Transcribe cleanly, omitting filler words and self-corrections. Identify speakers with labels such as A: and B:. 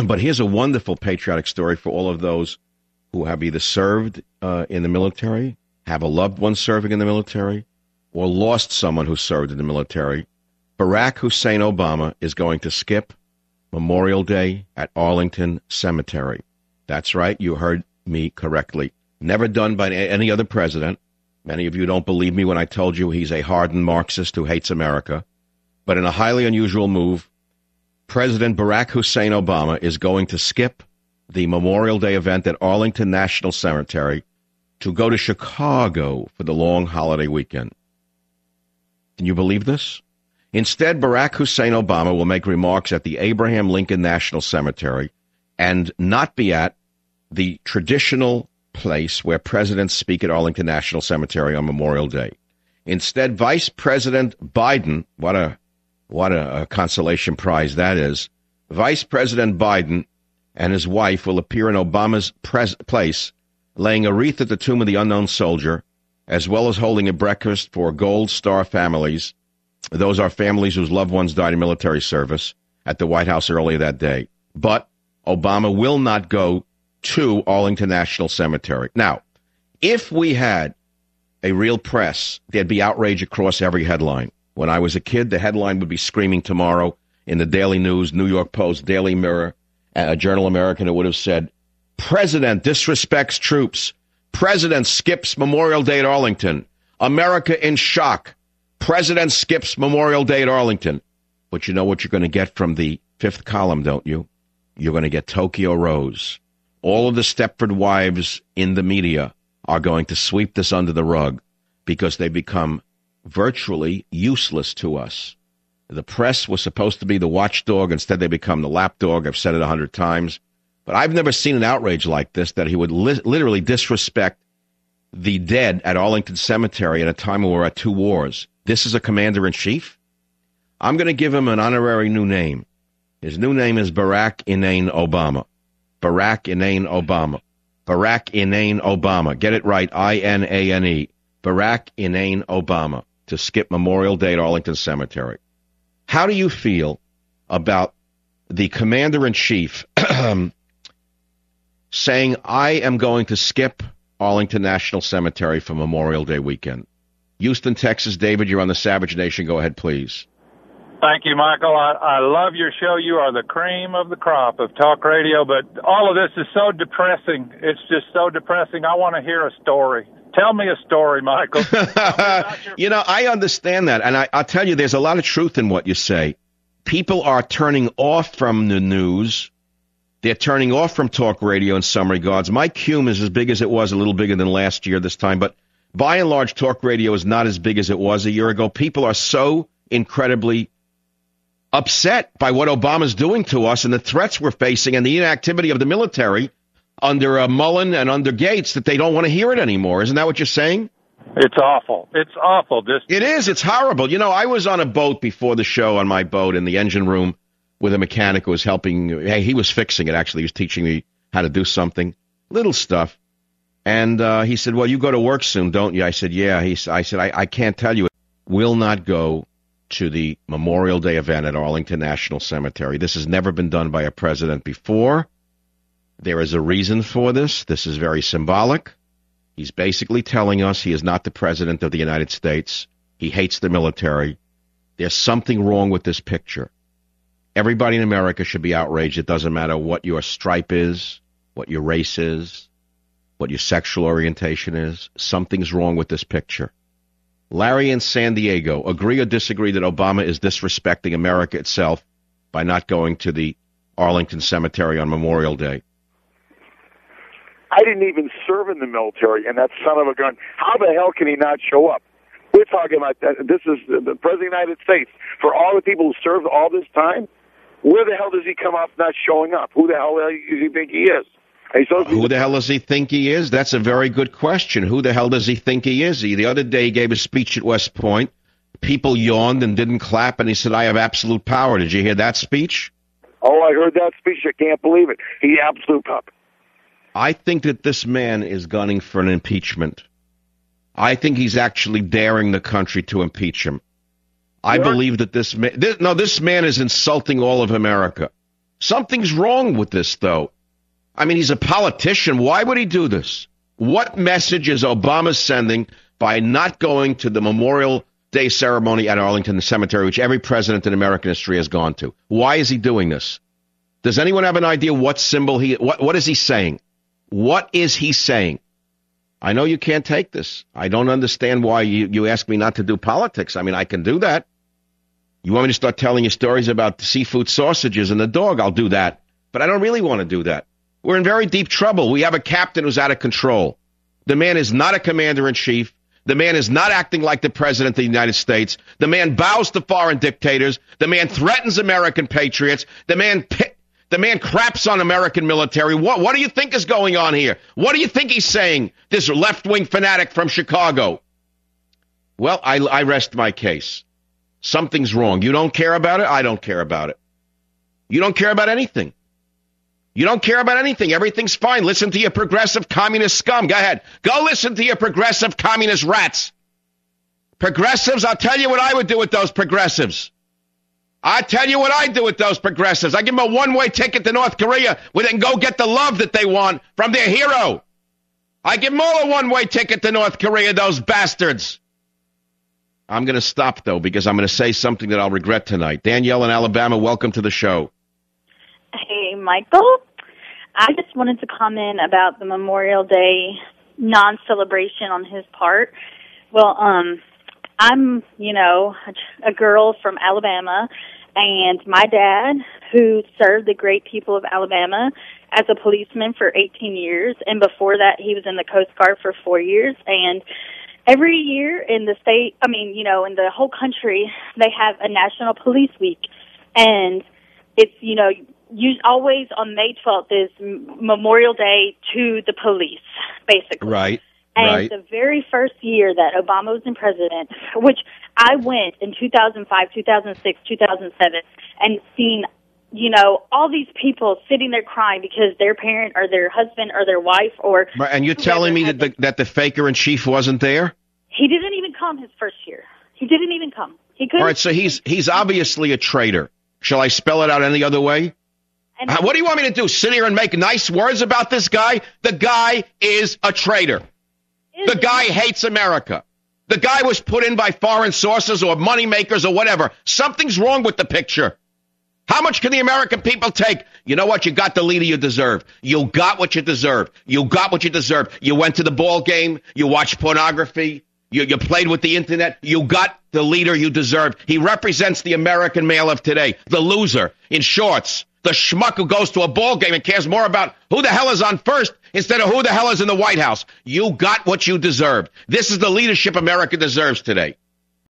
A: But here's a wonderful patriotic story for all of those who have either served in the military, have a loved one serving in the military, or lost someone who served in the military. Barack Hussein Obama is going to skip Memorial Day at Arlington Cemetery. That's right, you heard me correctly. Never done by any other president. Many of you don't believe me when I told you he's a hardened Marxist who hates America. But in a highly unusual move, President Barack Hussein Obama is going to skip the Memorial Day event at Arlington National Cemetery to go to Chicago for the long holiday weekend. Can you believe this? Instead, Barack Hussein Obama will make remarks at the Abraham Lincoln National Cemetery and not be at the traditional place where presidents speak at Arlington National Cemetery on Memorial Day. Instead, Vice President Biden, what a consolation prize that is, Vice President Biden and his wife will appear in Obama's place, laying a wreath at the tomb of the unknown soldier, as well as holding a breakfast for Gold Star families. Those are families whose loved ones died in military service at the White House earlier that day. But Obama will not go to Arlington National Cemetery. Now, if we had a real press, there'd be outrage across every headline. When I was a kid, the headline would be screaming tomorrow in the Daily News, New York Post, Daily Mirror, a Journal American. It would have said, President disrespects troops. President skips Memorial Day at Arlington. America in shock. President skips Memorial Day at Arlington. But you know what you're going to get from the fifth column, don't you? You're going to get Tokyo Rose. All of the Stepford wives in the media are going to sweep this under the rug because they become virtually useless to us. The press was supposed to be the watchdog. Instead, they become the lapdog. I've said it 100 times. But I've never seen an outrage like this, that he would literally disrespect the dead at Arlington Cemetery at a time when we're at two wars. This is a commander-in-chief? I'm going to give him an honorary new name. His new name is Barack Inane Obama. Barack Inane Obama. Barack Inane Obama. Get it right, I-N-A-N-E. Barack Inane Obama to skip Memorial Day at Arlington Cemetery. How do you feel about the commander-in-chief saying, I am going to skip Arlington National Cemetery for Memorial Day weekend? Houston, Texas. David, you're on the Savage Nation. Go ahead, please.
B: Thank you, Michael. I love your show. You are the cream of the crop of talk radio, but all of this is so depressing. It's just so depressing. I want to hear a story. Tell me a story, Michael.
A: You know, I understand that, and I'll tell you, there's a lot of truth in what you say. People are turning off from the news. They're turning off from talk radio in some regards. Mike Hume is as big as it was, a little bigger than last year this time, but by and large, talk radio is not as big as it was a year ago. People are so incredibly upset by what Obama's doing to us and the threats we're facing and the inactivity of the military under Mullen and under Gates that they don't want to hear it anymore. Isn't that what you're saying?
B: It's awful. It's awful.
A: It is. It's horrible. You know, I was on a boat before the show, on my boat in the engine room with a mechanic who was helping. Hey, he was fixing it, actually. He was teaching me how to do something, little stuff. And he said, well, you go to work soon, don't you? I said, yeah. I said, I can't tell you. Will not go to the Memorial Day event at Arlington National Cemetery. This has never been done by a president before. There is a reason for this. This is very symbolic. He's basically telling us he is not the president of the United States. He hates the military. There's something wrong with this picture. Everybody in America should be outraged. It doesn't matter what your stripe is, what your race is, what your sexual orientation is. Something's wrong with this picture. Larry in San Diego, agree or disagree that Obama is disrespecting America itself by not going to the Arlington Cemetery on Memorial Day?
C: I didn't even serve in the military, and that son of a gun, how the hell can he not show up? We're talking about that. This is the President of the United States. For all the people who served all this time, where the hell does he come off not showing up? Who the hell does he think he is?
A: Who the hell does he think he is? That's a very good question. Who the hell does he think he is? The other day he gave a speech at West Point. People yawned and didn't clap, and he said, I have absolute power. Did you hear that speech?
C: Oh, I heard that speech. I can't believe it. He absolute pup.
A: I think that this man is gunning for an impeachment. I think he's actually daring the country to impeach him. I believe that this man is insulting all of America. Something's wrong with this, though. I mean, he's a politician. Why would he do this? What message is Obama sending by not going to the Memorial Day ceremony at Arlington Cemetery, which every president in American history has gone to? Why is he doing this? Does anyone have an idea what symbol what is he saying? What is he saying? I know you can't take this. I don't understand why you ask me not to do politics. I mean, I can do that. You want me to start telling you stories about the seafood sausages and the dog? I'll do that. But I don't really want to do that. We're in very deep trouble. We have a captain who's out of control. The man is not a commander-in-chief. The man is not acting like the president of the United States. The man bows to foreign dictators. The man threatens American patriots. The man craps on American military. What do you think is going on here? What do you think he's saying, this left-wing fanatic from Chicago? Well, I rest my case. Something's wrong. You don't care about it? I don't care about it. You don't care about anything. You don't care about anything. Everything's fine. Listen to your progressive communist scum. Go ahead. Go listen to your progressive communist rats. Progressives, I'll tell you what I would do with those progressives. I tell you what I do with those progressives. I give them a one-way ticket to North Korea where they can go get the love that they want from their hero. I give them all a one-way ticket to North Korea, those bastards. I'm going to stop, though, because I'm going to say something that I'll regret tonight. Danielle in Alabama, welcome to the show.
D: Hey, Michael. I just wanted to comment about the Memorial Day non-celebration on his part. Well, I'm, a girl from Alabama, and my dad, who served the great people of Alabama as a policeman for 18 years, and before that he was in the Coast Guard for 4 years, and every year in the state, in the whole country, they have a National Police Week, and it's, always on May 12th is Memorial Day to the police, basically.
A: Right.
D: And the very first year that Obama was in president, which I went in 2005, 2006, 2007, and seen, all these people sitting there crying because their parent or their husband or their wife or...
A: Right, and you're telling me that the faker-in-chief wasn't there?
D: He didn't even come his first year. He didn't even come. He couldn't.
A: All right, so he's obviously a traitor. Shall I spell it out any other way? What do you want me to do? Sit here and make nice words about this guy? The guy is a traitor. The guy hates America. The guy was put in by foreign sources or money makers or whatever. Something's wrong with the picture. How much can the American people take? You know what? You got the leader you deserve. You got what you deserve. You got what you deserve. You went to the ball game. You watched pornography. You played with the internet. You got the leader you deserve. He represents the American male of today, the loser in shorts, the schmuck who goes to a ball game and cares more about who the hell is on first instead of who the hell is in the White House. You got what you deserved. This is the leadership America deserves today.